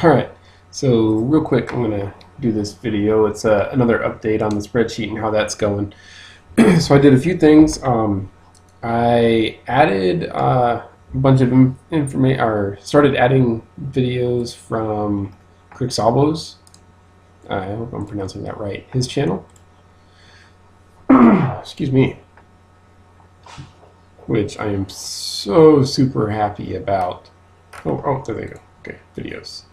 Alright, so real quick I'm going to do this video. It's another update on the spreadsheet and how that's going. So I did a few things. I added a bunch of information, or started adding videos from Crixabos. I hope I'm pronouncing that right. His channel. Excuse me. Which I am so super happy about. Oh, there they go. Okay, videos.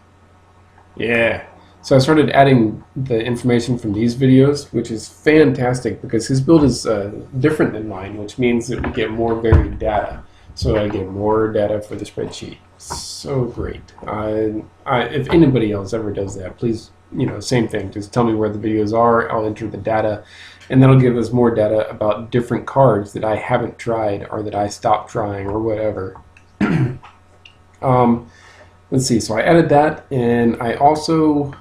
Yeah. So I started adding the information from these videos, which is fantastic because his build is different than mine, which means that we get more varied data. So I get more data for the spreadsheet. So great. If anybody else ever does that, please, same thing. Just tell me where the videos are. I'll enter the data, and that'll give us more data about different cards that I haven't tried or that I stopped trying or whatever. Let's see. So I added that, and I also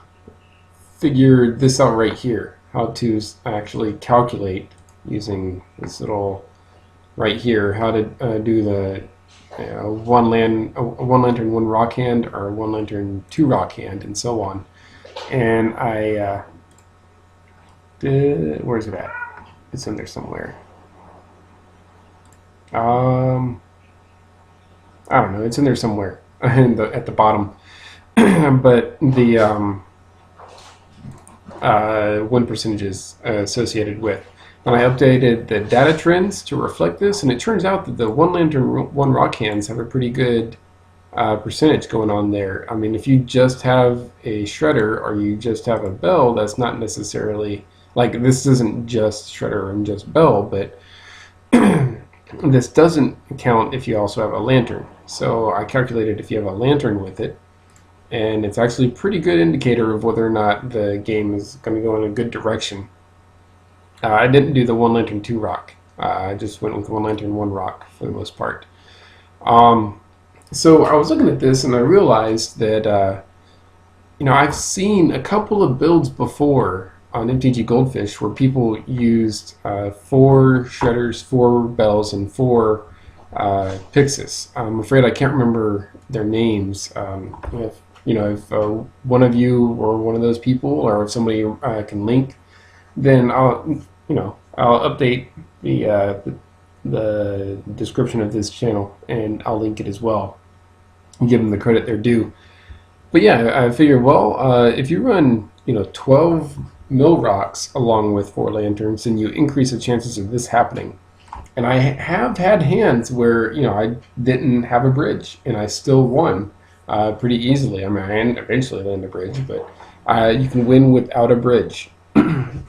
figured this out right here, how to actually calculate using this little right here, how to do the one lantern, one rock hand, or one lantern, two rock hand, and so on. And I did, where's it at? It's in there somewhere. I don't know, it's in there somewhere at the bottom. But the win percentages associated with. And I updated the data trends to reflect this, and it turns out that the one lantern, one rock hands have a pretty good percentage going on there. I mean, if you just have a shredder or you just have a bell, that's not necessarily, like, this isn't just shredder and just bell, but this doesn't count if you also have a lantern. So I calculated if you have a lantern with it, and it's actually a pretty good indicator of whether or not the game is going to go in a good direction. I didn't do the one lantern, two rock. I just went with one lantern, one rock for the most part. So I was looking at this and I realized that I've seen a couple of builds before on MTG Goldfish where people used 4 shredders, 4 bells, and 4 Pixis. I'm afraid I can't remember their names. If one of you or one of those people, or if somebody can link, then I'll update the description of this channel, and I'll link it as well and give them the credit they're due. But yeah, I figured, well, if you run 12 mill rocks along with 4 lanterns, then you increase the chances of this happening. And I have had hands where I didn't have a bridge and I still won pretty easily. I mean, I eventually landed a bridge, but you can win without a bridge.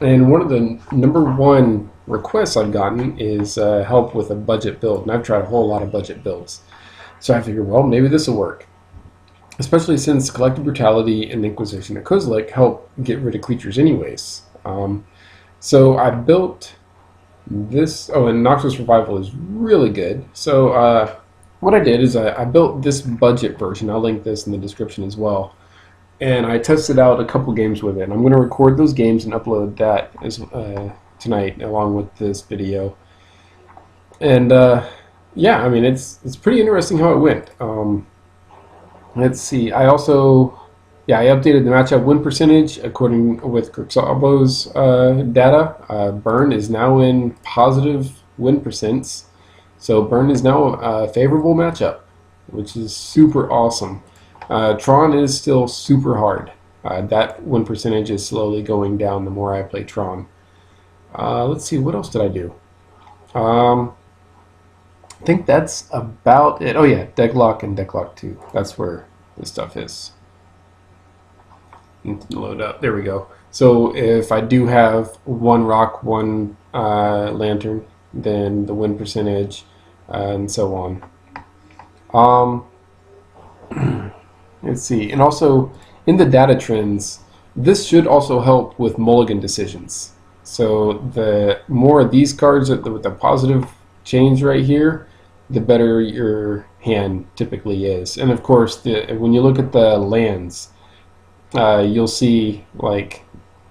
And one of the #1 requests I've gotten is help with a budget build, and I've tried a whole lot of budget builds. So I figured, well, maybe this will work, especially since Collective Brutality and Inquisition of Kozilek help get rid of creatures anyways. So I built this. Oh, and Noxus Revival is really good. So what I did is I built this budget version. I'll link this in the description as well. And I tested out a couple games with it. And I'm going to record those games and upload that as, tonight along with this video. And yeah, I mean, it's pretty interesting how it went. Let's see. I also, I updated the matchup win percentage according with Crixabos data. Burn is now in positive win percents. So Burn is now a favorable matchup, which is super awesome. Tron is still super hard. That win percentage is slowly going down the more I play Tron. Let's see, what else did I do? I think that's about it. Oh yeah, Decklock and Decklock 2. That's where this stuff is. Load up. There we go. So if I do have one rock, one lantern, then the win percentage, and so on. Let's see. And also, in the data trends, this should also help with mulligan decisions. So the more of these cards with the positive change right here, the better your hand typically is. And of course, when you look at the lands, you'll see, like,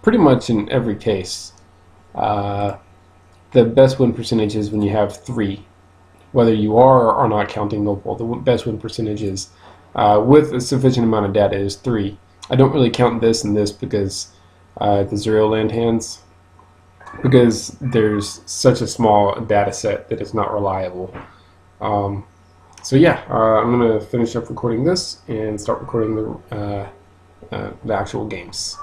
pretty much in every case, the best win percentage is when you have 3. Whether you are or not counting Opal, the best win percentage is with a sufficient amount of data is 3. I don't really count this and this because the zero land hands, because there's such a small data set that it's not reliable. So yeah, I'm going to finish up recording this and start recording the actual games.